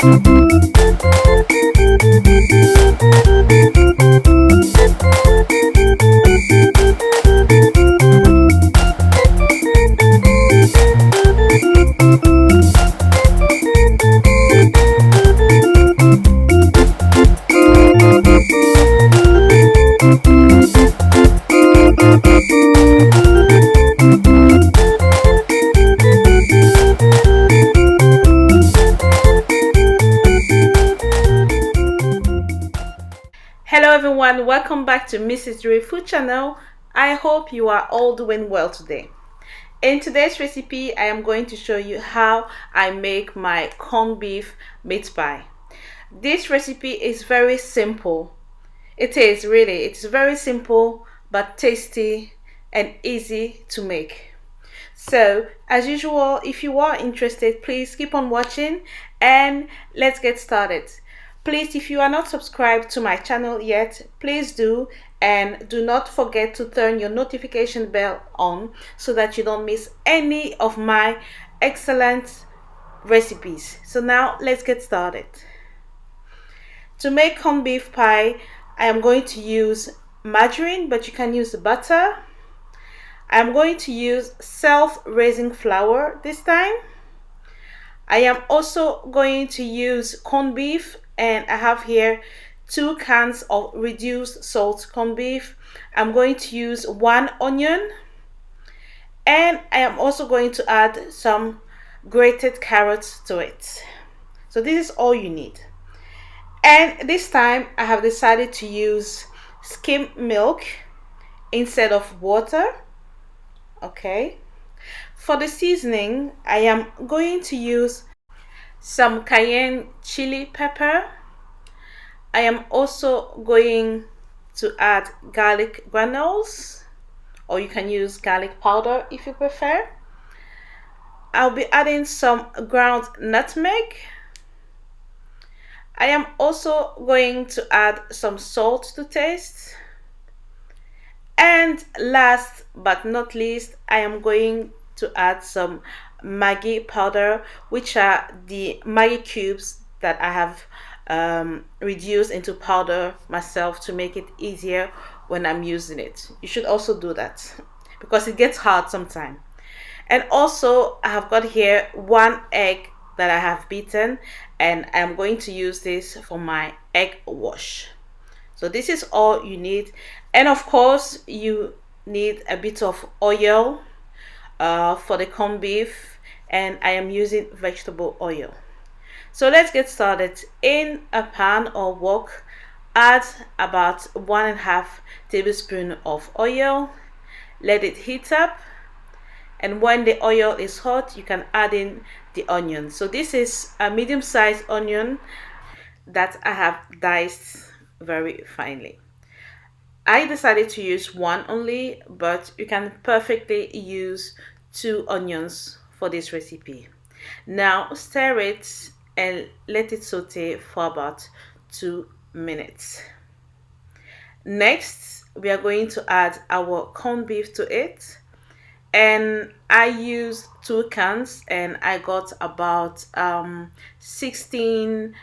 Hello everyone, welcome back to Mrs. Drewryous food channel. I hope you are all doing well today. In today's recipe, I am going to show you how I make my corned beef meat pie. This recipe is very simple. It's very simple but tasty and easy to make. So as usual, if you are interested, please keep on watching and let's get started. Please, if you are not subscribed to my channel yet, please do, and do not forget to turn your notification bell on so that you don't miss any of my excellent recipes. So now let's get started. To make corned beef pie, I am going to use margarine, but you can use butter. I am going to use self-raising flour this time. I am also going to use corned beef, and I have here 2 cans of reduced salt corned beef. I'm going to use 1 onion, and I am also going to add some grated carrots to it. So this is all you need. And this time I have decided to use skimmed milk instead of water. Okay. For the seasoning, I am going to use some cayenne chili pepper. I am also going to add garlic granules, or you can use garlic powder if you prefer. I'll be adding some ground nutmeg. I am also going to add some salt to taste. And last but not least, I am going to add some maggi powder, which are the maggi cubes that I have reduced into powder myself to make it easier when I'm using it. You should also do that because it gets hard sometimes. And also I have got here 1 egg that I have beaten, and I'm going to use this for my egg wash. So this is all you need. And of course you need a bit of oil for the corned beef, and I am using vegetable oil. So let's get started. In a pan or wok, add about 1.5 tablespoons of oil. Let it heat up, and when the oil is hot, you can add in the onion. So this is a medium-sized onion that I have diced very finely. I decided to use 1 only, but you can perfectly use 2 onions for this recipe. Now stir it and let it saute for about 2 minutes. Next, we are going to add our corned beef to it, and I used 2 cans and I got about 16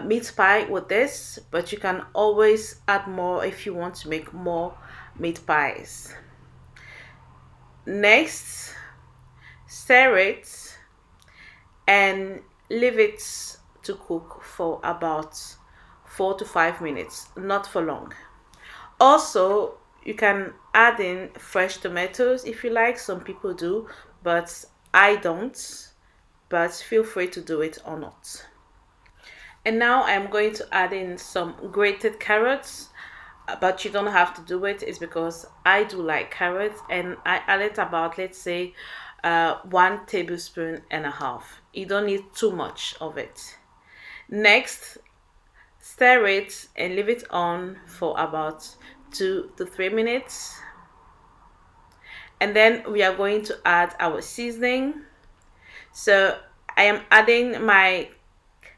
meat pie with this, but you can always add more if you want to make more meat pies. Next, stir it and leave it to cook for about 4 to 5 minutes, not for long. Also, you can add in fresh tomatoes if you like. Some people do, but I don't. But feel free to do it or not. And now I'm going to add in some grated carrots, but you don't have to do it. It's because I do like carrots, and I added about, let's say, 1 tablespoon and a half. You don't need too much of it. Next, stir it and leave it on for about 2 to 3 minutes. And then we are going to add our seasoning. So I am adding my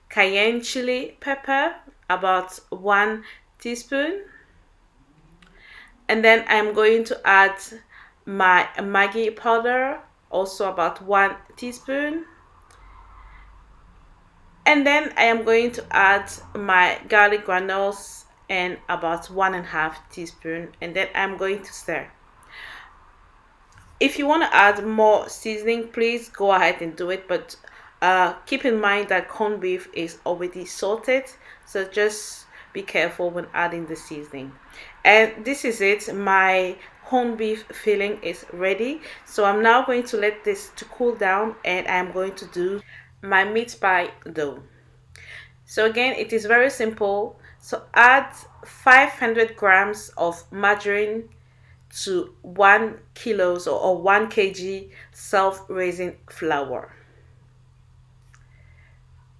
cayenne chili pepper, about 1 teaspoon. And then I'm going to add my maggi powder, also about 1 teaspoon. And then I am going to add my garlic granules and about 1.5 teaspoon, and then I'm going to stir. If you want to add more seasoning, please go ahead and do it, but keep in mind that corned beef is already salted, so just be careful when adding the seasoning. And this is it, my corned beef filling is ready. So I'm now going to let this to cool down, and I'm going to do my meat pie dough. So again, it is very simple. So add 500 grams of margarine to 1 kilos or 1 kg self-raising flour.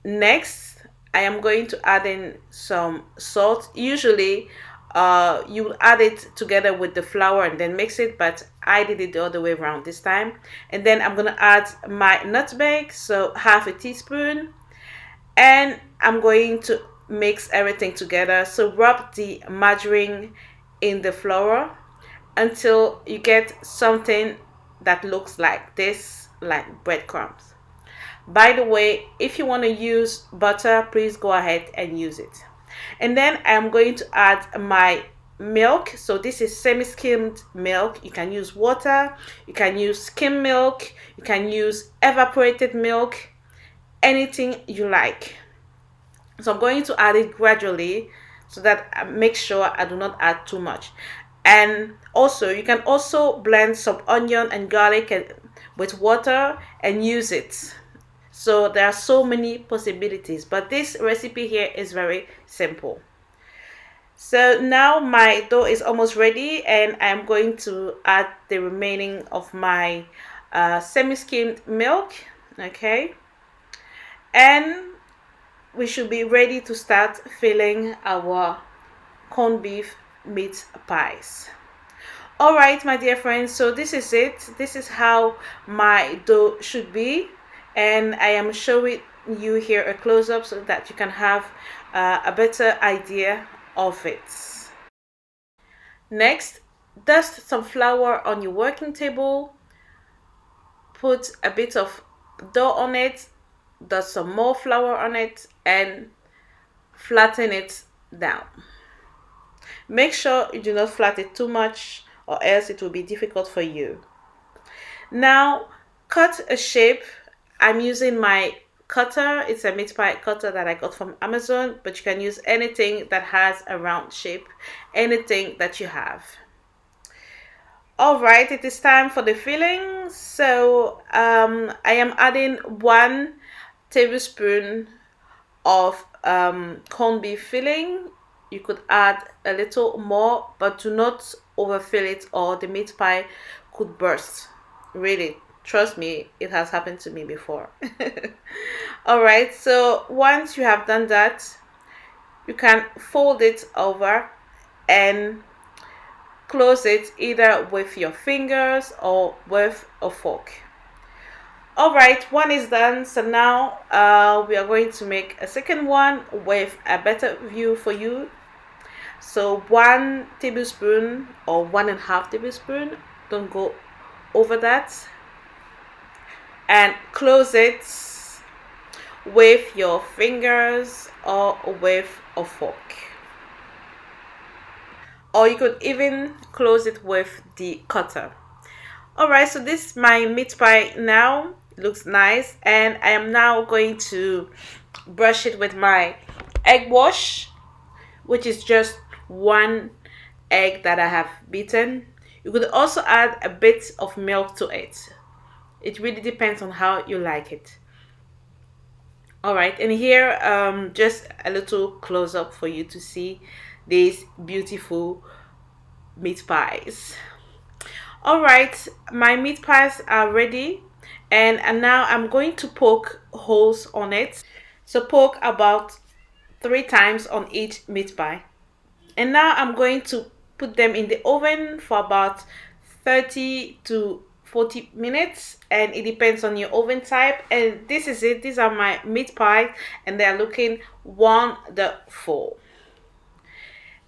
Next, I am going to add in some salt. Usually you will add it together with the flour and then mix it, but I did it the other way around this time. And then I'm going to add my nutmeg, so half a teaspoon, and I'm going to mix everything together. So rub the margarine in the flour until you get something that looks like this, like breadcrumbs. By the way, if you want to use butter, please go ahead and use it. And then I'm going to add my milk. So this is semi-skimmed milk. You can use water, you can use skim milk, you can use evaporated milk, anything you like. So I'm going to add it gradually so that I make sure I do not add too much. And also you can also blend some onion and garlic with water and use it. So there are so many possibilities, but this recipe here is very simple. So now my dough is almost ready, and I'm going to add the remaining of my semi-skimmed milk. Okay, and we should be ready to start filling our corned beef meat pies. All right, my dear friends, so this is it. This is how my dough should be, and I am showing you here a close-up so that you can have a better idea of it. Next, dust some flour on your working table, put a bit of dough on it, dust some more flour on it, and flatten it down. Make sure you do not flatten it too much, or else it will be difficult for you. Now cut a shape. I'm using my cutter. It's a meat pie cutter that I got from Amazon, but you can use anything that has a round shape, anything that you have. All right, it is time for the filling. So I am adding 1 tablespoon of corned beef filling. You could add a little more, but do not overfill it or the meat pie could burst. Really, trust me, it has happened to me before. All right, so once you have done that, you can fold it over and close it either with your fingers or with a fork. All right, one is done. So now we are going to make a second one with a better view for you. So 1 tablespoon or 1.5 tablespoon, don't go over that, and close it with your fingers or with a fork, or you could even close it with the cutter. All right, so this is my meat pie now. It looks nice, and I am now going to brush it with my egg wash, which is just 1 egg that I have beaten. You could also add a bit of milk to it. It really depends on how you like it. All right, and here just a little close-up for you to see these beautiful meat pies. All right, my meat pies are ready, and now I'm going to poke holes on it. So poke about 3 times on each meat pie. And now I'm going to put them in the oven for about 30 to 40 minutes, and it depends on your oven type. And this is it. These are my meat pies, and they are looking wonderful.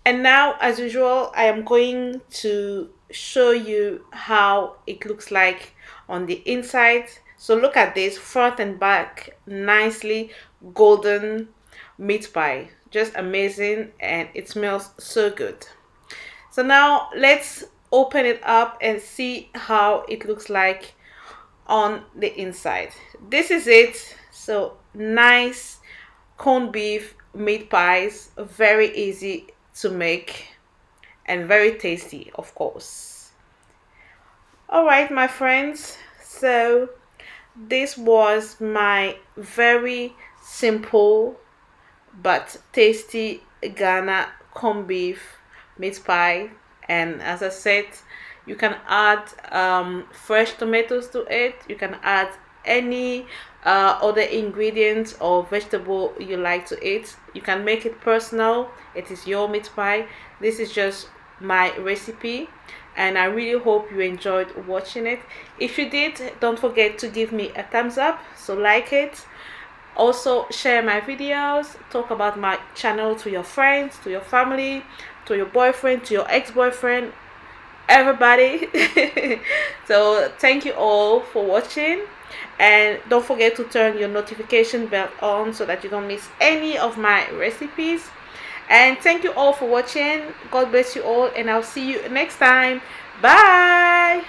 And now, as usual, I am going to show you how it looks like on the inside. So look at this, front and back, nicely golden meat pie. Just amazing, and it smells so good. So now let's open it up and see how it looks like on the inside. This is it. So nice corned beef meat pies, very easy to make and very tasty, of course. All right, my friends, so this was my very simple but tasty Ghana corned beef meat pie. And as I said, you can add fresh tomatoes to it. You can add any other ingredients or vegetable you like to eat. You can make it personal. It is your meat pie. This is just my recipe, and I really hope you enjoyed watching it. If you did, don't forget to give me a thumbs up, so like it. Also share my videos, talk about my channel to your friends, to your family, to your boyfriend, to your ex-boyfriend, everybody. So thank you all for watching, and don't forget to turn your notification bell on so that you don't miss any of my recipes. And thank you all for watching. God bless you all, and I'll see you next time. Bye.